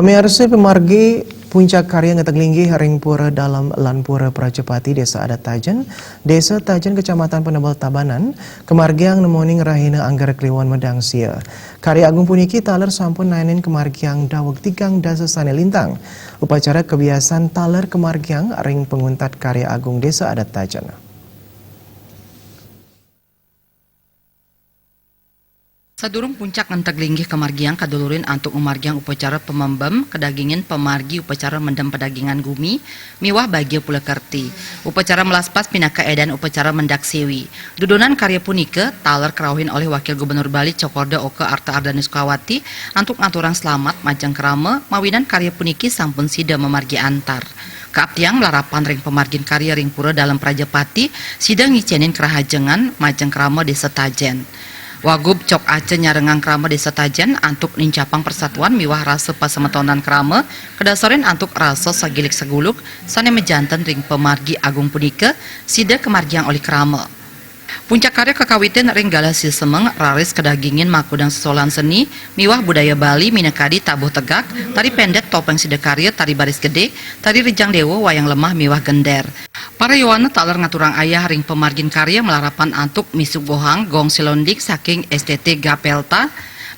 Pamirsa pemargi puncak karya ngeteglinggi haring pura dalam Lanpura Prajapati Desa Adat Tajen, Desa Tajen Kecamatan Penebel Tabanan, kemargiang nemoning rahina anggar kliwon medang sia. Karya agung puniki taler sampun nainin kemargiang daweg tigang dasa sane lintang. Upacara kebiasaan taler kemargiang ring penguntat karya agung Desa Adat Tajen. Sadurung puncak ngenteglinggih kemargiang kadulurin antuk umargiang upacara pemembem kedagingin pemargi upacara mendem pedagingan gumi miwah bagia pula kerti upacara melaspas pinaka edan upacara mendak sewi dudonan karya punike taler kerawin oleh Wakil Gubernur Bali Cokorda Oke Arta Ardani Sukawati antuk ngaturan selamat majang kerama mawinan karya puniki sampun sida memargi antar Kaaptiang melarapan ring pemargin karya ring pura dalam Prajapati sidang ngicenin kerahajengan majang kerama Desa Tajen. Wagub Cok Aceh nyarengang krama Desa Tajen antuk nincapang persatuan miwah rasa pasemetonan krama kedasarin antuk rasa sagilik seguluk sane mejanten ring pemargi agung punike sida kemargiang oleh krama. Puncak karya kekawitan ring galasi semeng raris kedagingin makudang sesolan seni miwah budaya Bali minekadi tabuh tegak tari pendek topeng sida karya tari baris gede tari rejang dewo wayang lemah miwah gender. Para Yowana taler ngaturang ayah ring pemargin karya melarapan antuk misuk gohang gong silondik saking STT Gapelta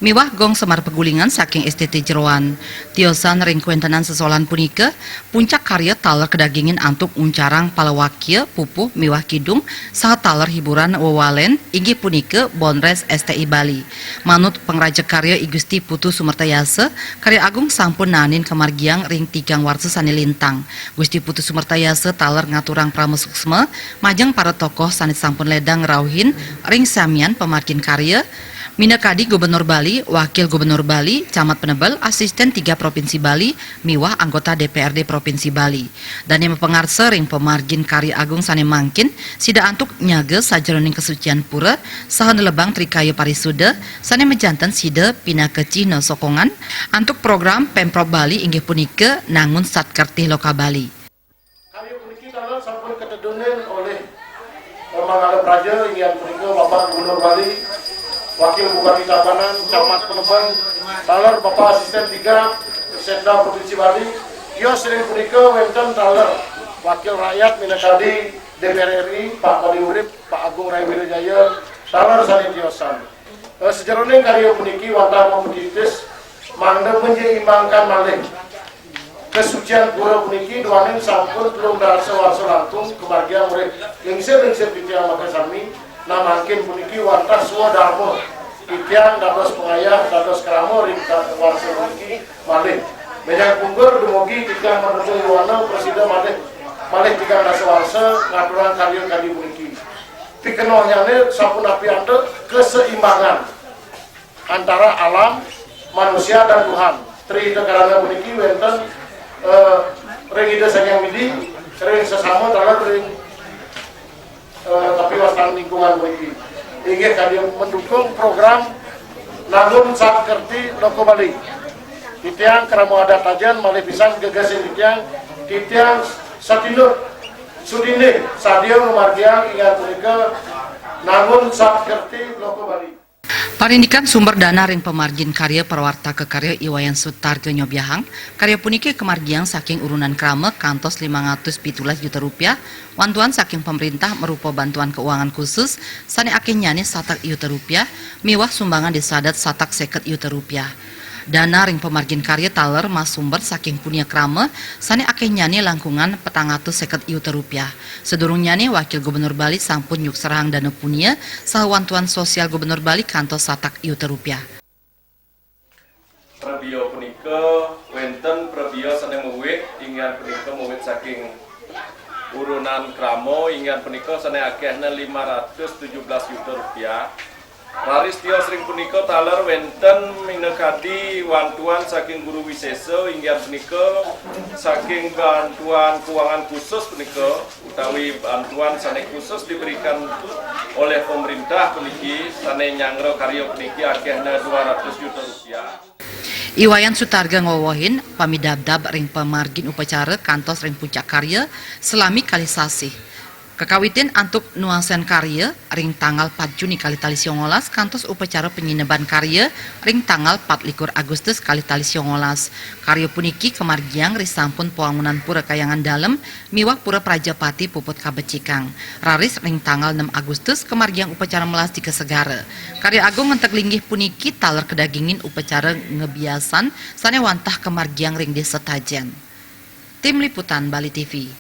miwah gong semar pegulingan saking STT Jeroan tiosan ring kuentenan sesolan punika puncak karya taler kedagingin antuk uncarang palawakil pupuh miwah kidung saha taler hiburan wawalen inggih punika Bonres STI Bali manut pengrajak karya I Gusti Putu Sumertayase karya agung sampun nanin kemargiang ring tigang warsa sane lintang Gusti Putu Sumertayase taler ngaturang pramusuksma majeng para tokoh sanit sampun ledang rauhin ring samian pemargin karya Minakadi Gubernur Bali, Wakil Gubernur Bali, Camat Penebel, Asisten 3 Provinsi Bali, miwah anggota DPRD Provinsi Bali. Dan yang mempengarsa ring pemargin karya agung sane mangkin, sida antuk nyage sajeroning kesucian pura, saha nelebang trikaya parisuda, sane mejanten sida pinakeci no sokongan, antuk program Pemprov Bali inggih punike nangun satkertih loka Bali. Karya puniki kalau sampun ketedunen oleh Mangala Praja yang punike Bapak Gubernur Bali, Wakil Bupati Tabanan, Camat Penebel, taler Bapak Asisten 3 Setda Provinsi Bali, kios sering punika wenten taler Wakil Rakyat minakadi DPR RI Pak Bali Urip, Pak Agung Rai Wirajaya, taler saling kiosan. Sejeroning karya puniki wantah memeditis mangda menyeimbangkan malih kesucian pura puniki duaning sampun belum darasa warsa langkung kebahagiaan urip lingsir pitiang maka sami namakin puniki wantah semua dharma itiang dados pengayah dados keramo ringkat warsa puniki malih bejang punggur dumugi tigang menuju yuwana presiden malih tigang dasa warsa ngaturan karya kali puniki pikenohnya ini sampun api ante keseimbangan antara alam manusia dan Tuhan tri tegarana puniki wenten ring ide saking midi ring sesama talah ring tapi wastan lingkungan ini inggih kami mendukung program nangun satkerti loko Bali titiang keramo adat tajan malih pisan gegasin titiang satinur sudine sadio memargiang ingat mereka nangun satkerti loko Bali. Parindikan sumber dana ring pemargin karya perwarta kekarya Iwayan Sutarjo Nyobiahang karya puniki kemargiang saking urunan krama kantos 517 juta rupiah wantuan saking pemerintah merupa bantuan keuangan khusus sane akeh nyane satak juta rupiah miwah sumbangan disadat satak 50 juta rupiah dana ring pemargin karya taler mas sumber saking punya krama sane akeh nyane langkungan 450 juta rupiah sedurung nyane Wakil Gubernur Bali sampun yuk serang dana punya sahawantuan sosial Gubernur Bali kantos satak juta rupiah. Prebio punika wenten prebio sedang mewit ingat punika mewit saking urunan kramo ingat punika sedang akehna 517 juta rupiah. Raris tio sering punika taler wenten minekadi wantuan saking guru wiseso ingat punika saking bantuan keuangan khusus punika utawi bantuan sane khusus diberikan oleh pemerintah puniki sane nyangro karya puniki akehna 200 juta rupiah. Iwayan Sutarga ngowohin pamidabdab ring pemargin upacara kantos ring puncak karya selami kali sasih Kekawitin antuk nuansen karya ring tanggal 4 Juni kali tali 19 kantos upacara penyineban karya ring tanggal 24 Agustus kali tali 19. Karya puniki kemargiang risampun pewangunan pura kayangan dalem miwah pura Prajapati puput kabecikang. Raris ring tanggal 6 Agustus kemargiang upacara melas di Kesegara. Karya agung ngentek linggih puniki taler kedagingin upacara ngebiasan sanewantah kemargiang ring desa Tajen. Tim Liputan Bali TV.